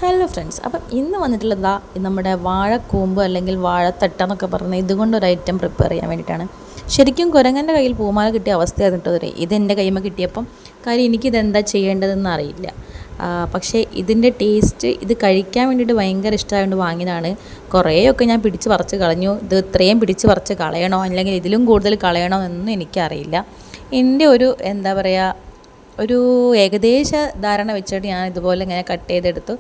Hello friends, അപ്പം ഇന്ന് വന്നിട്ടുള്ളതാ നമ്മുടെ വാഴക്കൂമ്പ് അല്ലെങ്കിൽ വാഴത്തട്ട എന്നൊക്കെ പറഞ്ഞാൽ ഇതുകൊണ്ടൊരു ഐറ്റം പ്രിപ്പയർ ചെയ്യാൻ വേണ്ടിയിട്ടാണ്. ശരിക്കും കുരങ്ങൻ്റെ കയ്യിൽ പൂമാല കിട്ടിയ അവസ്ഥയായിരുന്നു കേട്ടോ. ഇതെൻ്റെ കയ്യിൽ കിട്ടിയപ്പം കാര്യം എനിക്കിതെന്താ ചെയ്യേണ്ടതെന്ന് അറിയില്ല. പക്ഷേ ഇതിൻ്റെ ടേസ്റ്റ് ഇത് കഴിക്കാൻ വേണ്ടിയിട്ട് ഭയങ്കര ഇഷ്ടമായതുകൊണ്ട് വാങ്ങിയതാണ്. കുറേയൊക്കെ ഞാൻ പിടിച്ച് പറിച്ച് കളഞ്ഞു. ഇത് ഇത്രയും പിടിച്ച് പറിച്ച് കളയണോ അല്ലെങ്കിൽ ഇതിലും കൂടുതൽ കളയണോ എന്നൊന്നും എനിക്കറിയില്ല. എൻ്റെ ഒരു എന്താ പറയുക, ഒരു ഏകദേശ ധാരണ വെച്ചിട്ട് ഞാൻ ഇതുപോലെ ഇങ്ങനെ കട്ട് ചെയ്തെടുത്തു.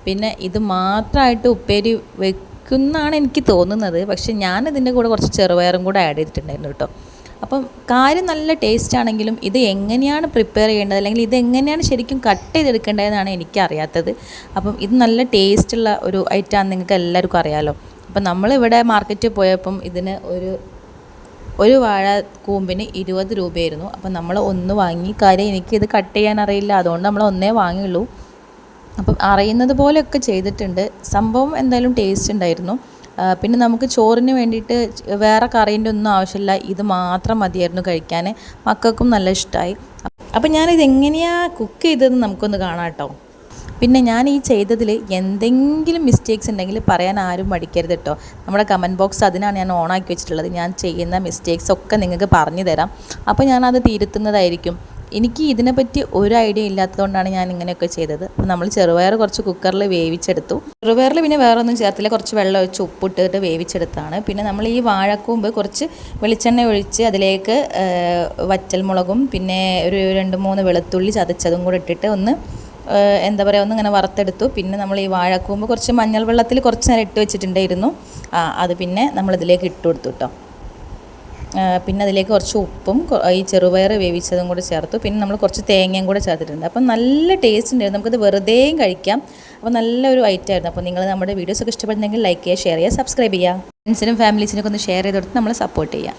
പിന്നെ ഇത് മാത്രമായിട്ട് ഉപ്പേരി വെക്കുന്നതാണ് എനിക്ക് തോന്നുന്നത്. പക്ഷെ ഞാനിതിൻ്റെ കൂടെ കുറച്ച് ചെറുപയറും കൂടെ ആഡ് ചെയ്തിട്ടുണ്ടായിരുന്നു കേട്ടോ. അപ്പം കാര്യം നല്ല ടേസ്റ്റ് ആണെങ്കിലും ഇത് എങ്ങനെയാണ് പ്രിപ്പയർ ചെയ്യേണ്ടത് അല്ലെങ്കിൽ ഇതെങ്ങനെയാണ് ശരിക്കും കട്ട് ചെയ്തെടുക്കേണ്ടതെന്നാണ് എനിക്കറിയാത്തത്. അപ്പം ഇത് നല്ല ടേസ്റ്റുള്ള ഒരു ഐറ്റമാണെന്ന് നിങ്ങൾക്ക് എല്ലാവർക്കും അറിയാമല്ലോ. അപ്പം നമ്മളിവിടെ മാർക്കറ്റിൽ പോയപ്പം ഇതിന് ഒരു വാഴ കൂമ്പിന് 20 രൂപയായിരുന്നു. അപ്പം നമ്മൾ ഒന്ന് വാങ്ങി. കാര്യം എനിക്കിത് കട്ട് ചെയ്യാൻ അറിയില്ല, അതുകൊണ്ട് നമ്മൾ ഒന്നേ വാങ്ങിയുള്ളൂ. അപ്പം അറിയുന്നത് പോലെയൊക്കെ ചെയ്തിട്ടുണ്ട്. സംഭവം എന്തായാലും ടേസ്റ്റ് ഉണ്ടായിരുന്നു. പിന്നെ നമുക്ക് ചോറിന് വേണ്ടിയിട്ട് വേറെ കറീൻ്റെ ഒന്നും ആവശ്യമില്ല, ഇത് മാത്രം മതിയായിരുന്നു കഴിക്കാൻ. മക്കൾക്കും നല്ല ഇഷ്ടമായി. അപ്പം ഞാനിത് എങ്ങനെയാണ് കുക്ക് ചെയ്തതെന്ന് നമുക്കൊന്ന് കാണാം കേട്ടോ. പിന്നെ ഞാൻ ഈ ചെയ്തതിൽ എന്തെങ്കിലും മിസ്റ്റേക്സ് ഉണ്ടെങ്കിൽ പറയാൻ ആരും മടിക്കരുത് കേട്ടോ. നമ്മുടെ കമൻറ്റ് ബോക്സ് അതിനാണ് ഞാൻ ഓണാക്കി വെച്ചിട്ടുള്ളത്. ഞാൻ ചെയ്യുന്ന മിസ്റ്റേക്സ് ഒക്കെ നിങ്ങൾക്ക് പറഞ്ഞു തരാം. അപ്പോൾ ഞാനത് തിരുത്തുന്നതായിരിക്കും. എനിക്ക് ഇതിനെപ്പറ്റി ഒരു ഐഡിയ ഇല്ലാത്തതുകൊണ്ടാണ് ഞാൻ ഇങ്ങനെയൊക്കെ ചെയ്തത്. അപ്പോൾ നമ്മൾ ചെറുപയർ കുറച്ച് കുക്കറിൽ വേവിച്ചെടുത്തു. ചെറുപയറിൽ പിന്നെ വേറെ ഒന്നും ചേർത്തില്ല, കുറച്ച് വെള്ളം ഒഴിച്ച് ഉപ്പിട്ടിട്ട് വേവിച്ചെടുത്താണ്. പിന്നെ നമ്മൾ ഈ വാഴക്കൂമ്പ് കുറച്ച് വെളിച്ചെണ്ണ ഒഴിച്ച് അതിലേക്ക് വറ്റൽമുളകും പിന്നെ ഒരു 2-3 വെളുത്തുള്ളി ചതച്ചതും കൂടെ ഇട്ടിട്ട് ഒന്ന് എന്താ പറയുക, ഒന്നിങ്ങനെ വറുത്തെടുത്തു. പിന്നെ നമ്മൾ ഈ വാഴക്കൂമ്പ് കുറച്ച് മഞ്ഞൾ വെള്ളത്തിൽ കുറച്ച് നേരം ഇട്ട് വെച്ചിട്ടുണ്ടായിരുന്നു. അത് പിന്നെ നമ്മളിതിലേക്ക് ഇട്ട് കൊടുത്തു കേട്ടോ. പിന്നെ അതിലേക്ക് കുറച്ച് ഉപ്പും ഈ ചെറുപയർ വേവിച്ചതും കൂടെ ചേർത്തു. പിന്നെ നമ്മൾ കുറച്ച് തേങ്ങയും കൂടെ ചേർത്തിട്ടുണ്ട്. അപ്പം നല്ല ടേസ്റ്റ് ഉണ്ടായിരുന്നു, നമുക്കിത് വെറുതെയും കഴിക്കാം. അപ്പോൾ നല്ലൊരു ഐറ്റം ആയിരുന്നു. അപ്പോൾ നിങ്ങൾ നമ്മുടെ വീഡിയോസൊക്കെ ഇഷ്ടപ്പെടുന്നെങ്കിൽ ലൈക്ക് ചെയ്യുക, ഷെയർ ചെയ്യുക, സബ്സ്ക്രൈബ് ചെയ്യുക. ഫ്രണ്ട്സിനും ഫാമിലീസിനൊക്കെ ഒന്ന് ഷെയർ ചെയ്ത് കൊടുത്ത് നമ്മളെ സപ്പോർട്ട് ചെയ്യുക.